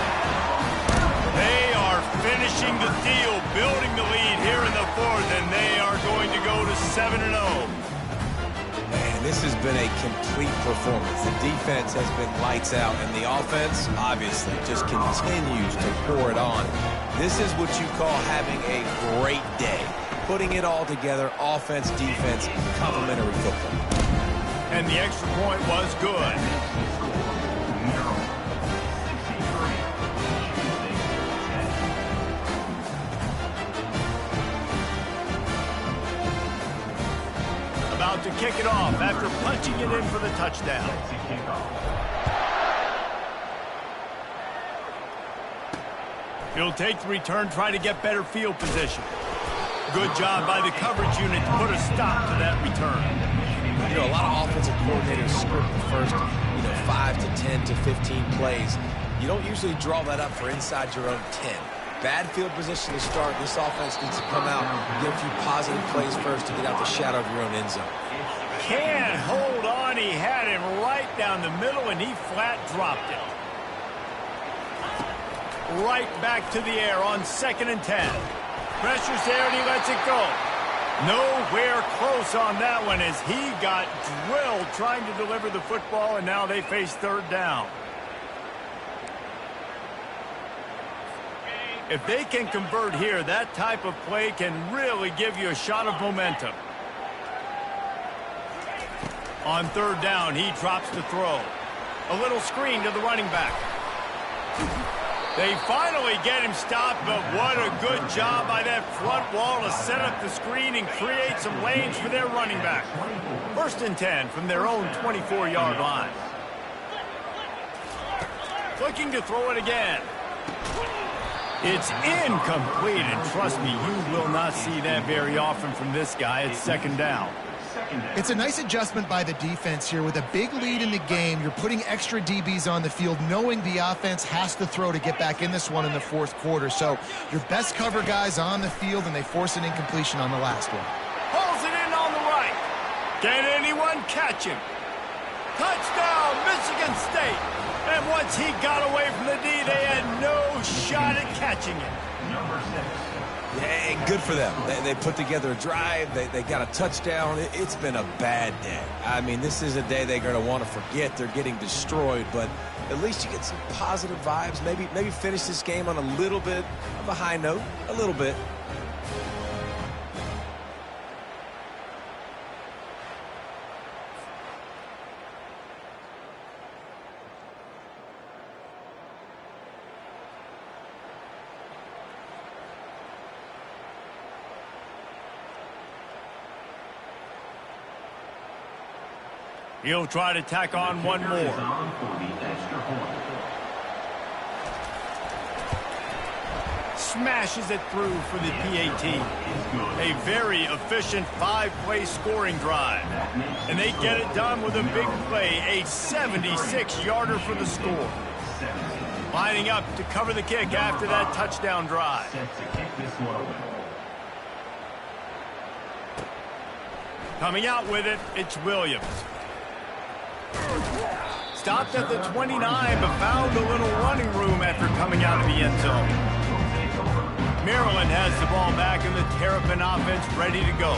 They are finishing the deal, building the lead here in the fourth, and they are going to go to 7-0. Man, this has been a complete performance. The defense has been lights out, and the offense, obviously, just continues to pour it on. This is what you call having a great day. Putting it all together, offense, defense, complementary football. And the extra point was good. About to kick it off after punching it in for the touchdown. He'll take the return, try to get better field position. Good job by the coverage unit to put a stop to that return. You know, a lot of offensive coordinators script the first, 5 to 10 to 15 plays. You don't usually draw that up for inside your own 10. Bad field position to start. This offense needs to come out and get a few positive plays first to get out the shadow of your own end zone. Can't hold on. He had him right down the middle, and he flat dropped it. Right back to the air on 2nd and 10. Pressure's there, and he lets it go. Nowhere close on that one as he got drilled trying to deliver the football, and now they face third down. If they can convert here, that type of play can really give you a shot of momentum. On third down, he drops the throw. A little screen to the running back. They finally get him stopped, but what a good job by that front wall to set up the screen and create some lanes for their running back. 1st and 10 from their own 24-yard line. Looking to throw it again. It's incomplete, and trust me, you will not see that very often from this guy. It's 2nd down. It's a nice adjustment by the defense here. With a big lead in the game, you're putting extra DBs on the field, knowing the offense has to throw to get back in this one in the 4th quarter. So your best cover guys on the field, and they force an incompletion on the last one. Pulls it in on the right. Can anyone catch him? Touchdown, Michigan State. And once he got away from the D, they had no shot at catching it. Number 6. Yeah, good for them. They put together a drive. They got a touchdown. It's been a bad day. I mean, this is a day they're going to want to forget. They're getting destroyed, but at least you get some positive vibes. Maybe finish this game on a little bit of a high note, a little bit. He'll try to tack on one more. Smashes it through for the PAT. A very efficient 5-play scoring drive. And they get it done with a big play, a 76-yarder for the score. Lining up to cover the kick after that touchdown drive. Coming out with it, it's Williams. Stopped at the 29, but found a little running room after coming out of the end zone. Maryland has the ball back, and the Terrapin offense ready to go.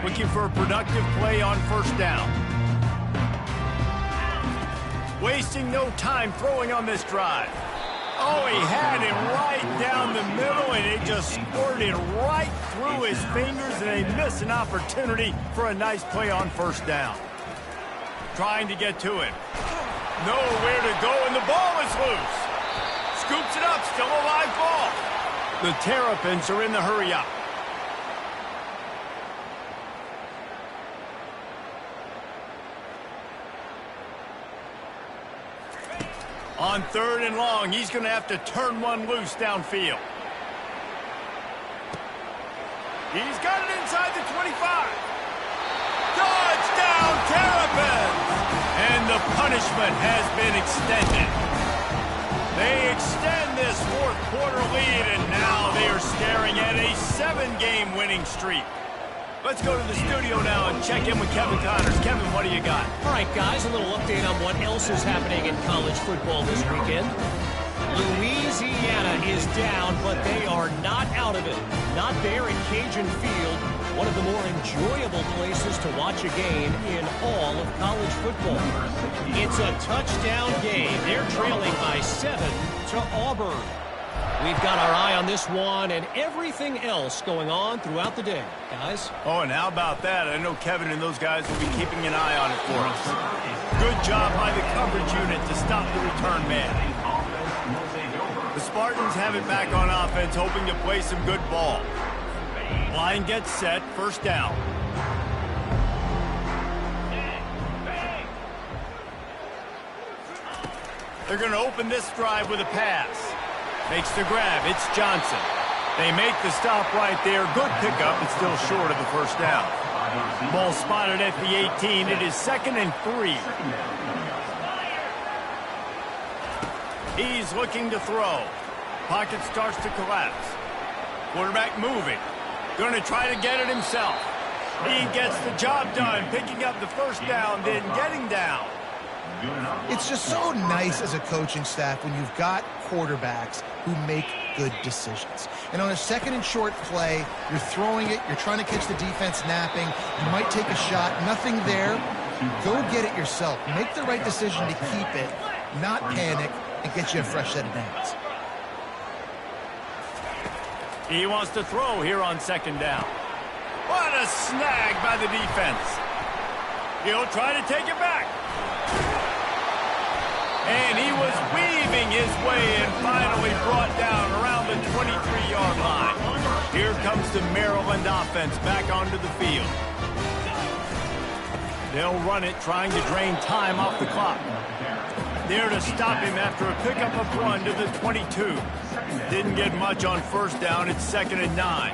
Looking for a productive play on 1st down. Wasting no time throwing on this drive. Oh, he had it right down the middle, and it just squirted right through his fingers, and they miss an opportunity for a nice play on 1st down. Trying to get to it. Nowhere to go, and the ball is loose. Scoops it up, still a live ball. The Terrapins are in the hurry-up. On 3rd and long, he's going to have to turn one loose downfield. He's got it inside the 25. Touchdown, Terrapins! And the punishment has been extended. They extend this 4th quarter lead, and now they are staring at a 7-game winning streak. Let's go to the studio now and check in with Kevin Connors. Kevin, what do you got? All right, guys, a little update on what else is happening in college football this weekend. Louisiana is down, but they are not out of it. Not there at Cajun Field, one of the more enjoyable places to watch a game in all of college football. It's a touchdown game. They're trailing by 7 to Auburn. We've got our eye on this one and everything else going on throughout the day, guys. Oh, and how about that? I know Kevin and those guys will be keeping an eye on it for us. Good job by the coverage unit to stop the return man. The Spartans have it back on offense, hoping to play some good ball. Line gets set, 1st down. They're going to open this drive with a pass. Makes the grab. It's Johnson. They make the stop right there. Good pickup. It's still short of the 1st down. Ball spotted at the 18. It is 2nd and 3. He's looking to throw. Pocket starts to collapse. Quarterback moving. Going to try to get it himself. He gets the job done, picking up the 1st down, then getting down. It's just so nice as a coaching staff when you've got quarterbacks who make good decisions. And on a 2nd and short play, you're throwing it, you're trying to catch the defense napping, you might take a shot, nothing there. Go get it yourself. Make the right decision to keep it, not panic, and get you a fresh set of downs. He wants to throw here on 2nd down. What a snag by the defense. He'll try to take it back. And he was weaving his way and finally brought down around the 23-yard line. Here comes the Maryland offense back onto the field. They'll run it, trying to drain time off the clock. There to stop him after a pickup of run to the 22. Didn't get much on first down. It's 2nd and 9.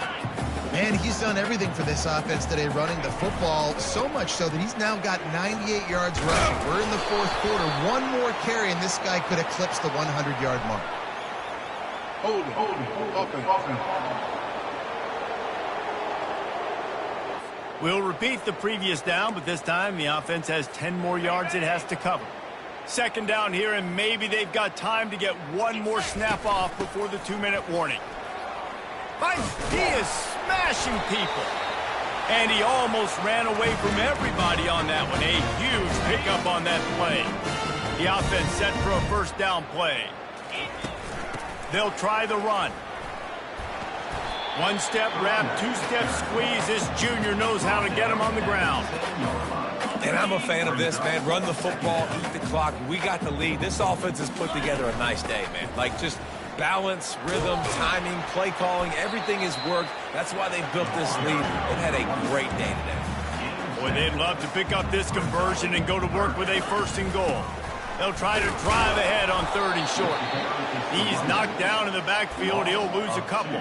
Man, he's done everything for this offense today, running the football, so much so that he's now got 98 yards rushing. We're in the 4th quarter. One more carry, and this guy could eclipse the 100-yard mark. Holding. Offense. We'll repeat the previous down, but this time the offense has 10 more yards it has to cover. 2nd down here, and maybe they've got time to get one more snap off before the 2-minute warning. He is smashing people. And he almost ran away from everybody on that one. A huge pickup on that play. The offense set for a 1st down play. They'll try the run. 1-step wrap, 2-step squeeze. This junior knows how to get him on the ground. And I'm a fan of this, man. Run the football, eat the clock. We got the lead. This offense has put together a nice day, man. Like, just balance, rhythm, timing, play calling, everything has worked. That's why they built this lead. They've had a great day today. Boy, they'd love to pick up this conversion and go to work with a 1st and goal. They'll try to drive ahead on 3rd and short. He's knocked down in the backfield. He'll lose a couple.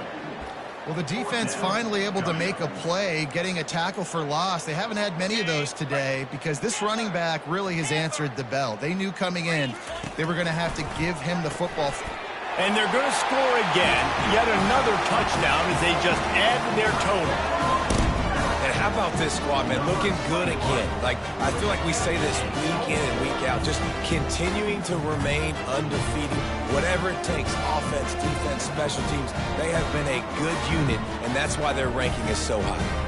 Well, the defense finally able to make a play, getting a tackle for loss. They haven't had many of those today because this running back really has answered the bell. They knew coming in they were going to have to give him the football. And they're going to score again. Yet another touchdown as they just add to their total. And how about this squad, man? Looking good again. Like, I feel like we say this week in and week out. Just continuing to remain undefeated. Whatever it takes, offense, defense, special teams, they have been a good unit, and that's why their ranking is so high.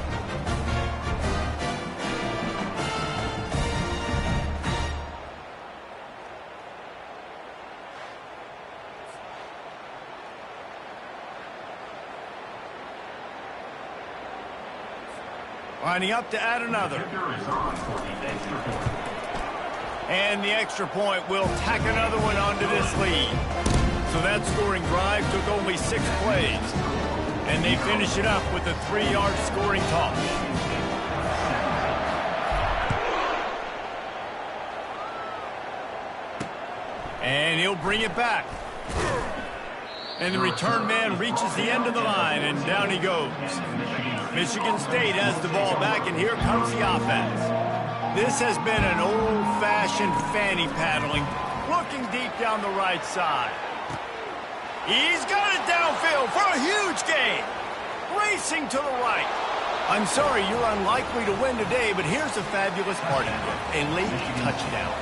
Lining up to add another. And the extra point will tack another one onto this lead. So that scoring drive took only 6 plays. And they finish it up with a 3-yard scoring toss. And he'll bring it back. And the return man reaches the end of the line, and down he goes. Michigan State has the ball back, and here comes the offense. This has been an old-fashioned fanny paddling, looking deep down the right side. He's got it downfield for a huge gain. Racing to the right. I'm sorry, you're unlikely to win today, but here's the fabulous part of it. A late touchdown.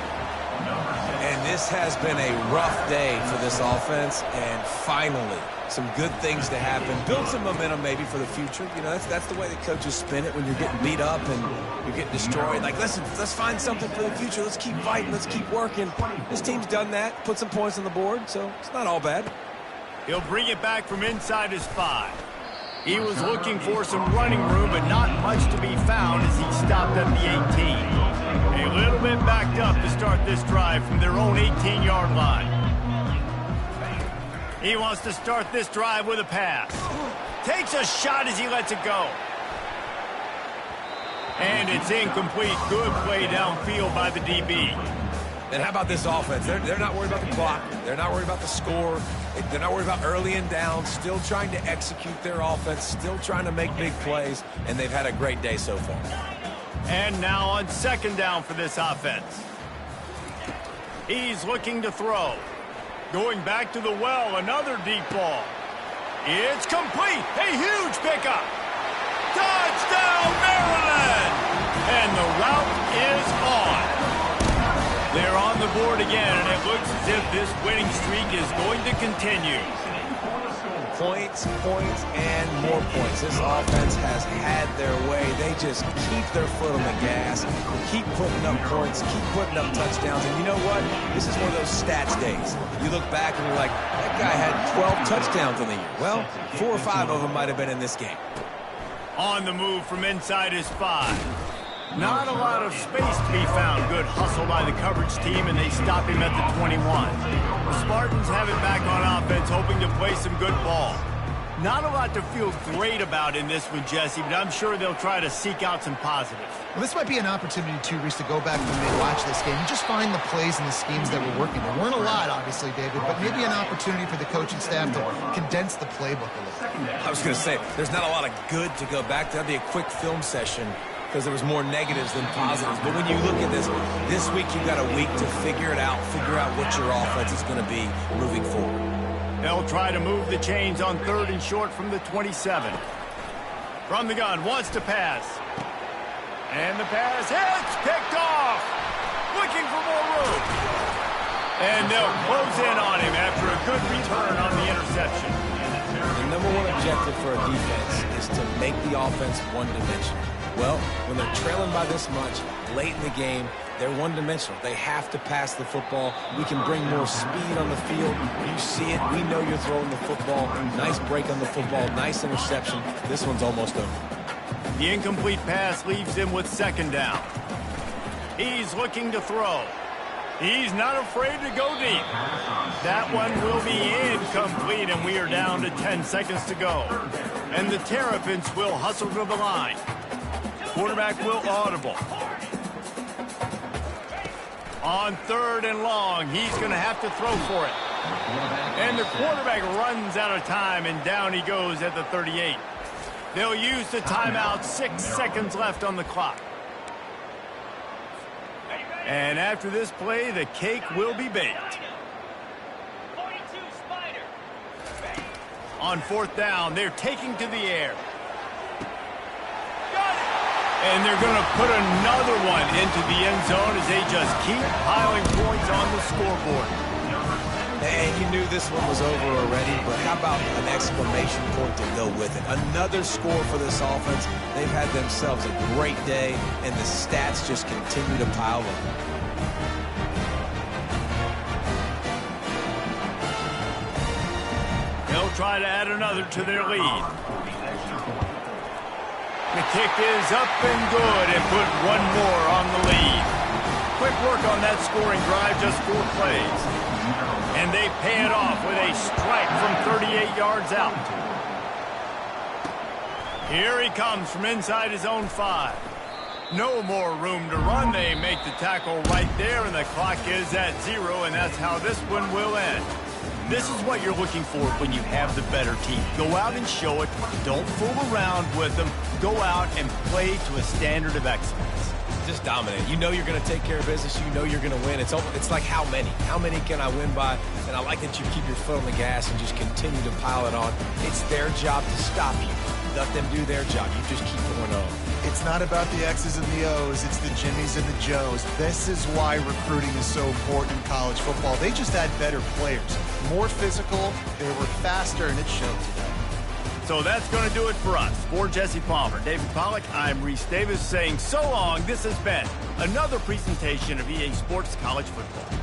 And this has been a rough day for this offense, and finally, some good things to happen. Build some momentum maybe for the future. You know, that's the way the coaches spin it when you're getting beat up and you're getting destroyed. Like, listen, let's find something for the future. Let's keep fighting. Let's keep working. This team's done that, put some points on the board, so it's not all bad. He'll bring it back from inside his 5. He was looking for some running room, but not much to be found as he stopped at the 18. A little bit backed up to start this drive from their own 18-yard line. He wants to start this drive with a pass. Takes a shot as he lets it go. And it's incomplete. Good play downfield by the DB. And how about this offense? They're not worried about the clock. They're not worried about the score. They're not worried about early and down. Still trying to execute their offense. Still trying to make big plays. And they've had a great day so far. And now on 2nd down for this offense. He's looking to throw. Going back to the well, another deep ball. It's complete. A huge pickup. Touchdown, Maryland! And the route is on. They're on the board again, and it looks as if this winning streak is going to continue. Points, points, and more points. This offense has had their way. They just keep their foot on the gas, keep putting up points, keep putting up touchdowns. And you know what? This is one of those stats days. You look back and you're like, that guy had 12 touchdowns on the year. Well, 4 or 5 of them might have been in this game. On the move from inside his 5. Not a lot of space to be found. Good hustle by the coverage team, and they stop him at the 21. The Spartans have it back on offense, hoping to play some good ball. Not a lot to feel great about in this one, Jesse, but I'm sure they'll try to seek out some positives. Well, this might be an opportunity, too, Reese, to go back when they watch this game and just find the plays and the schemes that were working. There weren't a lot, obviously, David, but maybe an opportunity for the coaching staff to condense the playbook a little. I was going to say, there's not a lot of good to go back to. That'd be a quick film session because there was more negatives than positives. But when you look at this week you got a week to figure it out, figure out what your offense is going to be moving forward. They'll try to move the chains on 3rd and short from the 27. From the gun, wants to pass. And the pass hits, picked off. Looking for more room. And they'll close in on him after a good return on the interception. The number one objective for a defense is to make the offense one-dimensional. Well, when they're trailing by this much, late in the game, they're one-dimensional. They have to pass the football. We can bring more speed on the field. You see it. We know you're throwing the football. Nice break on the football. Nice interception. This one's almost over. The incomplete pass leaves him with 2nd down. He's looking to throw. He's not afraid to go deep. That one will be incomplete, and we are down to 10 seconds to go. And the Terrapins will hustle to the line. Quarterback will audible. On 3rd and long, he's going to have to throw for it. And the quarterback runs out of time, and down he goes at the 38. They'll use the timeout, 6 seconds left on the clock. And after this play, the cake will be baked. On 4th down, they're taking to the air. And they're going to put another one into the end zone as they just keep piling points on the scoreboard. And you knew this one was over already, but how about an exclamation point to go with it? Another score for this offense. They've had themselves a great day, and the stats just continue to pile up. They'll try to add another to their lead. The kick is up and good and put one more on the lead. Quick work on that scoring drive, just 4 plays. And they pay it off with a strike from 38 yards out. Here he comes from inside his own 5. No more room to run. They make the tackle right there, and the clock is at 0, and that's how this one will end. This is what you're looking for when you have the better team. Go out and show it. Don't fool around with them. Go out and play to a standard of excellence. Just dominate. You know you're going to take care of business. You know you're going to win. It's like how many? How many can I win by? And I like that you keep your foot on the gas and just continue to pile it on. It's their job to stop you. Let them do their job. You just keep going on. It's not about the X's and the O's. It's the Jimmies and the Joes. This is why recruiting is so important in college football. They just had better players. More physical. They were faster, and it showed today. So that's going to do it for us. For Jesse Palmer, David Pollack, I'm Reese Davis saying so long. This has been another presentation of EA Sports College Football.